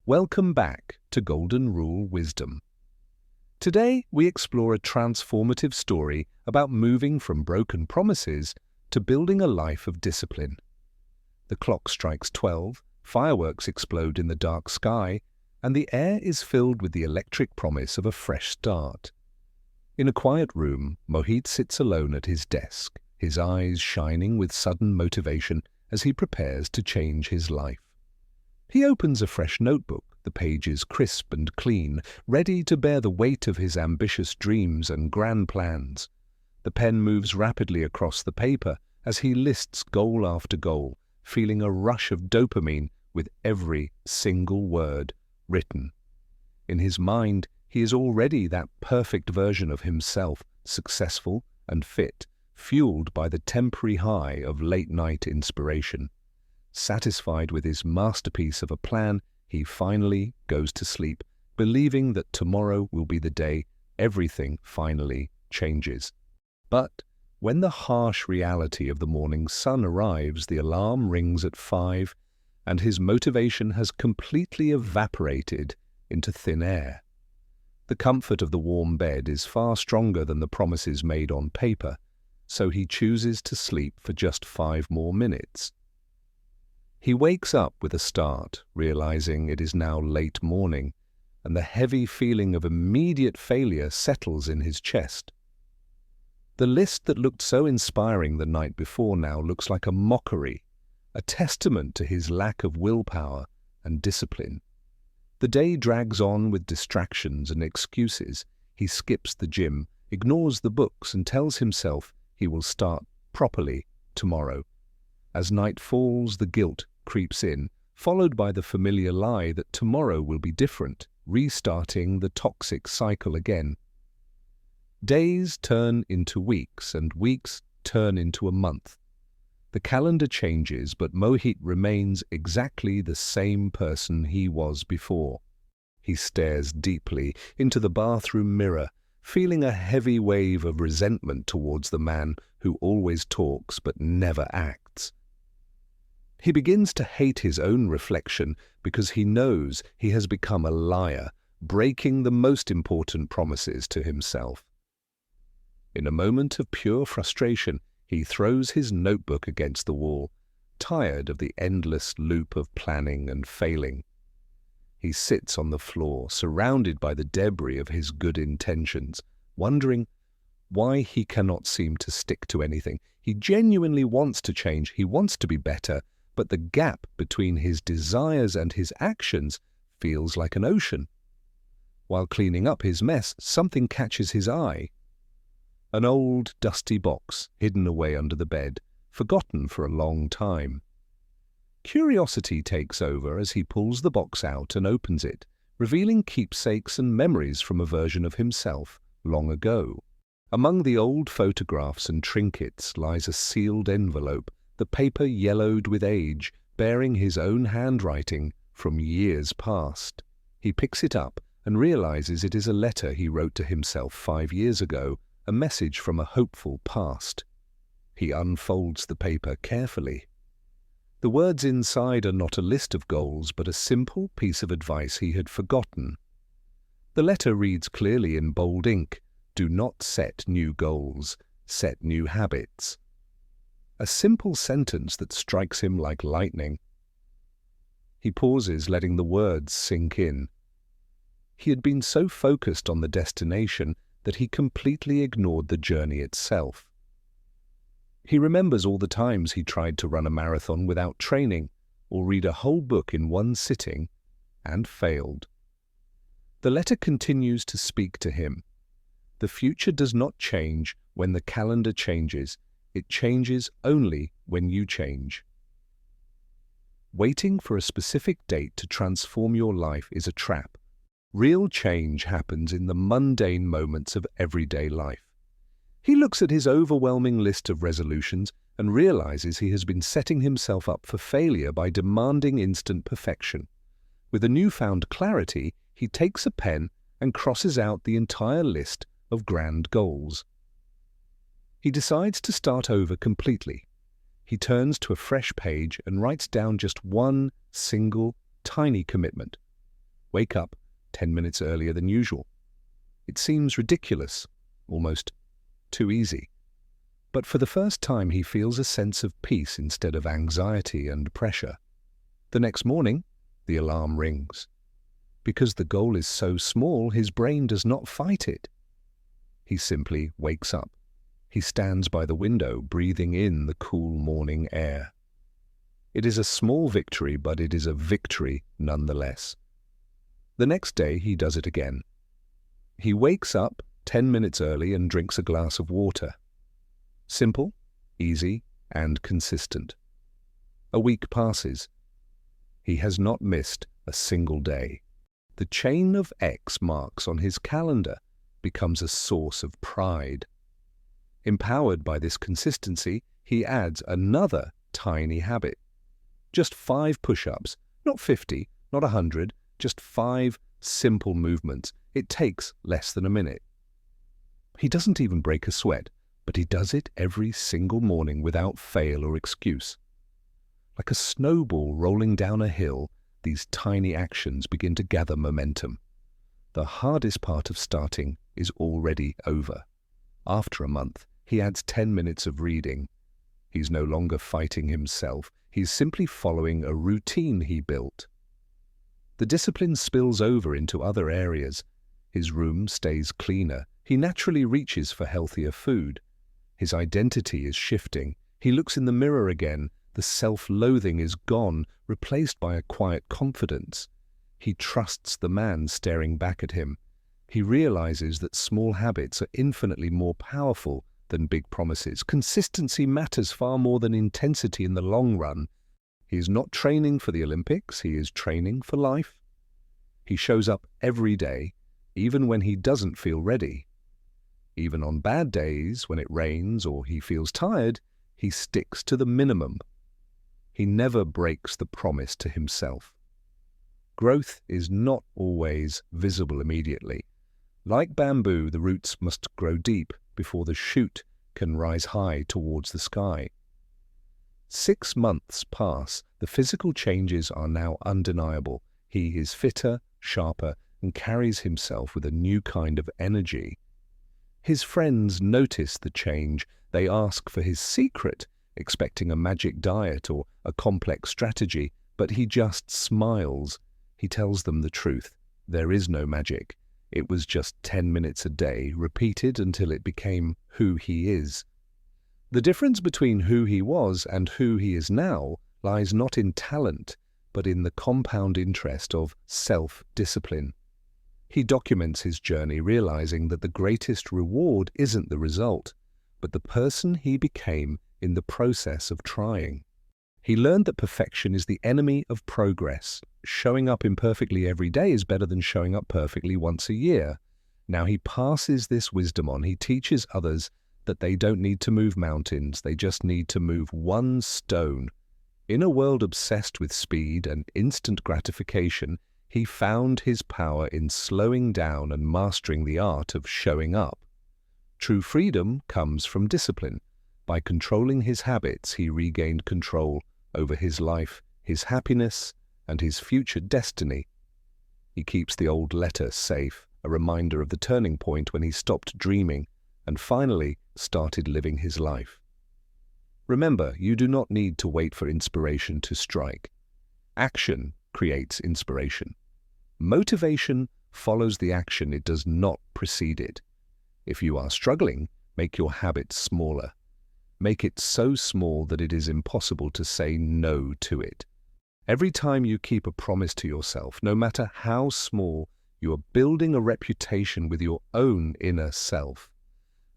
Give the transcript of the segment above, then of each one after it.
Welcome back to Golden Rule Wisdom. Today we explore a transformative story about moving from broken promises to building a life of discipline. The clock strikes 12, fireworks explode in the dark sky, and the air is filled with the electric promise of a fresh start. In a quiet room, Mohit sits alone at his desk, his eyes shining with sudden motivation as he prepares to change his life. He opens a fresh notebook, the pages crisp and clean, ready to bear the weight of his ambitious dreams and grand plans. The pen moves rapidly across the paper as he lists goal after goal, feeling a rush of dopamine with every single word written. In his mind, he is already that perfect version of himself, successful and fit, fueled by the temporary high of late-night inspiration. Satisfied with his masterpiece of a plan, he finally goes to sleep, believing that tomorrow will be the day everything finally changes. But when the harsh reality of the morning sun arrives, the alarm rings at 5, and his motivation has completely evaporated into thin air. The comfort of the warm bed is far stronger than the promises made on paper, so he chooses to sleep for just 5 more minutes. He wakes up with a start, realizing it is now late morning, and the heavy feeling of immediate failure settles in his chest. The list that looked so inspiring the night before now looks like a mockery, a testament to his lack of willpower and discipline. The day drags on with distractions and excuses. He skips the gym, ignores the books, and tells himself he will start properly tomorrow. As night falls, the guilt creeps in, followed by the familiar lie that tomorrow will be different, restarting the toxic cycle again. Days turn into weeks, and weeks turn into a month. The calendar changes, but Mohit remains exactly the same person he was before. He stares deeply into the bathroom mirror, feeling a heavy wave of resentment towards the man who always talks but never acts. He begins to hate his own reflection because he knows he has become a liar, breaking the most important promises to himself. In a moment of pure frustration, he throws his notebook against the wall, tired of the endless loop of planning and failing. He sits on the floor, surrounded by the debris of his good intentions, wondering why he cannot seem to stick to anything. He genuinely wants to change, he wants to be better, but the gap between his desires and his actions feels like an ocean. While cleaning up his mess, something catches his eye. An old, dusty box hidden away under the bed, forgotten for a long time. Curiosity takes over as he pulls the box out and opens it, revealing keepsakes and memories from a version of himself long ago. Among the old photographs and trinkets lies a sealed envelope, the paper yellowed with age, bearing his own handwriting from years past. He picks it up and realizes it is a letter he wrote to himself 5 years ago, a message from a hopeful past. He unfolds the paper carefully. The words inside are not a list of goals, but a simple piece of advice he had forgotten. The letter reads clearly in bold ink, "Do not set new goals, set new habits." A simple sentence that strikes him like lightning. He pauses, letting the words sink in. He had been so focused on the destination that he completely ignored the journey itself. He remembers all the times he tried to run a marathon without training or read a whole book in one sitting and failed. The letter continues to speak to him. The future does not change when the calendar changes. It changes only when you change. Waiting for a specific date to transform your life is a trap. Real change happens in the mundane moments of everyday life. He looks at his overwhelming list of resolutions and realizes he has been setting himself up for failure by demanding instant perfection. With a newfound clarity, he takes a pen and crosses out the entire list of grand goals. He decides to start over completely. He turns to a fresh page and writes down just one single, tiny commitment. wake up 10 minutes earlier than usual. It seems ridiculous, almost too easy. But for the first time, he feels a sense of peace instead of anxiety and pressure. The next morning, the alarm rings. Because the goal is so small, his brain does not fight it. He simply wakes up. He stands by the window, breathing in the cool morning air. It is a small victory, but it is a victory nonetheless. The next day, he does it again. He wakes up 10 minutes early and drinks a glass of water. Simple, easy, and consistent. A week passes. He has not missed a single day. The chain of X marks on his calendar becomes a source of pride. Empowered by this consistency, he adds another tiny habit. Just 5 push-ups, not 50, not 100, just 5 simple movements. It takes less than a minute. He doesn't even break a sweat, but he does it every single morning without fail or excuse. Like a snowball rolling down a hill, these tiny actions begin to gather momentum. The hardest part of starting is already over. After a month, he adds 10 minutes of reading. He's no longer fighting himself. He's simply following a routine he built. The discipline spills over into other areas. His room stays cleaner. He naturally reaches for healthier food. His identity is shifting. He looks in the mirror again. The self-loathing is gone, replaced by a quiet confidence. He trusts the man staring back at him. He realizes that small habits are infinitely more powerful than big promises. Consistency matters far more than intensity in the long run. He is not training for the Olympics, he is training for life. He shows up every day, even when he doesn't feel ready. Even on bad days, when it rains or he feels tired, he sticks to the minimum. He never breaks the promise to himself. Growth is not always visible immediately. Like bamboo, the roots must grow deep before the shoot can rise high towards the sky. 6 months pass. The physical changes are now undeniable. He is fitter, sharper, and carries himself with a new kind of energy. His friends notice the change. They ask for his secret, expecting a magic diet or a complex strategy, but he just smiles. He tells them the truth. There is no magic. It was just 10 minutes a day, repeated until it became who he is. The difference between who he was and who he is now lies not in talent, but in the compound interest of self-discipline. He documents his journey, realizing that the greatest reward isn't the result, but the person he became in the process of trying. He learned that perfection is the enemy of progress. Showing up imperfectly every day is better than showing up perfectly once a year. Now he passes this wisdom on. He teaches others that they don't need to move mountains, they just need to move one stone. In a world obsessed with speed and instant gratification, he found his power in slowing down and mastering the art of showing up. True freedom comes from discipline. By controlling his habits, he regained control over his life, his happiness, and his future destiny. He keeps the old letter safe, a reminder of the turning point when he stopped dreaming and finally started living his life. Remember, you do not need to wait for inspiration to strike. Action creates inspiration. Motivation follows the action, it does not precede it. If you are struggling, make your habits smaller. Make it so small that it is impossible to say no to it. Every time you keep a promise to yourself, no matter how small, you are building a reputation with your own inner self.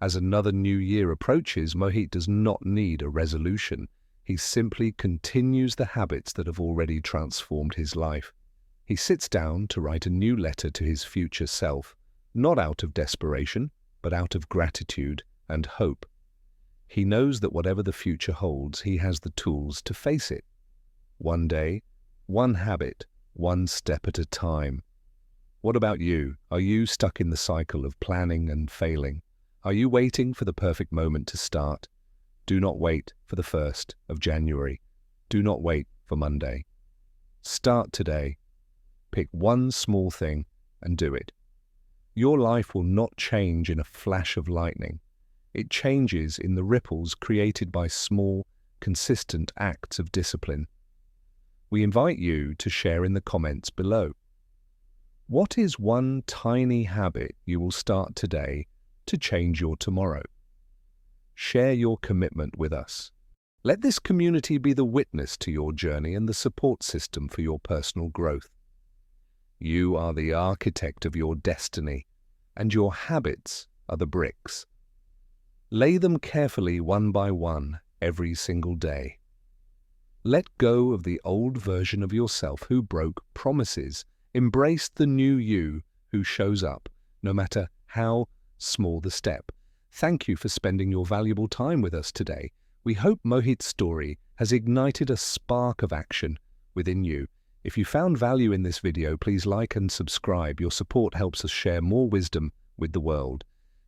As another new year approaches, Mohit does not need a resolution. He simply continues the habits that have already transformed his life. He sits down to write a new letter to his future self, not out of desperation, but out of gratitude and hope. He knows that whatever the future holds, he has the tools to face it. One day, one habit, one step at a time. What about you? Are you stuck in the cycle of planning and failing? Are you waiting for the perfect moment to start? Do not wait for the 1st of January. Do not wait for Monday. Start today. Pick one small thing and do it. Your life will not change in a flash of lightning. It changes in the ripples created by small, consistent acts of discipline. We invite you to share in the comments below. What is one tiny habit you will start today to change your tomorrow? Share your commitment with us. Let this community be the witness to your journey and the support system for your personal growth. You are the architect of your destiny, and your habits are the bricks. Lay them carefully one by one every single day. Let go of the old version of yourself who broke promises. Embrace the new you who shows up, no matter how small the step. Thank you for spending your valuable time with us today. We hope Mohit's story has ignited a spark of action within you. If you found value in this video, please like and subscribe. Your support helps us share more wisdom with the world.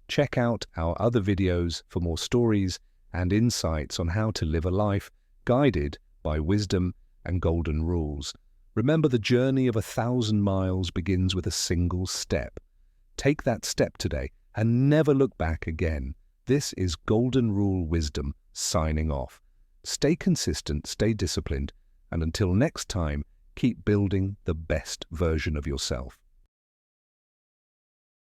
Check out our other videos for more stories and insights on how to live a life guided by wisdom and golden rules. Remember, the journey of 1,000 miles begins with a single step. Take that step today and never look back again. This is Golden Rule Wisdom signing off. Stay consistent, stay disciplined, and until next time, keep building the best version of yourself.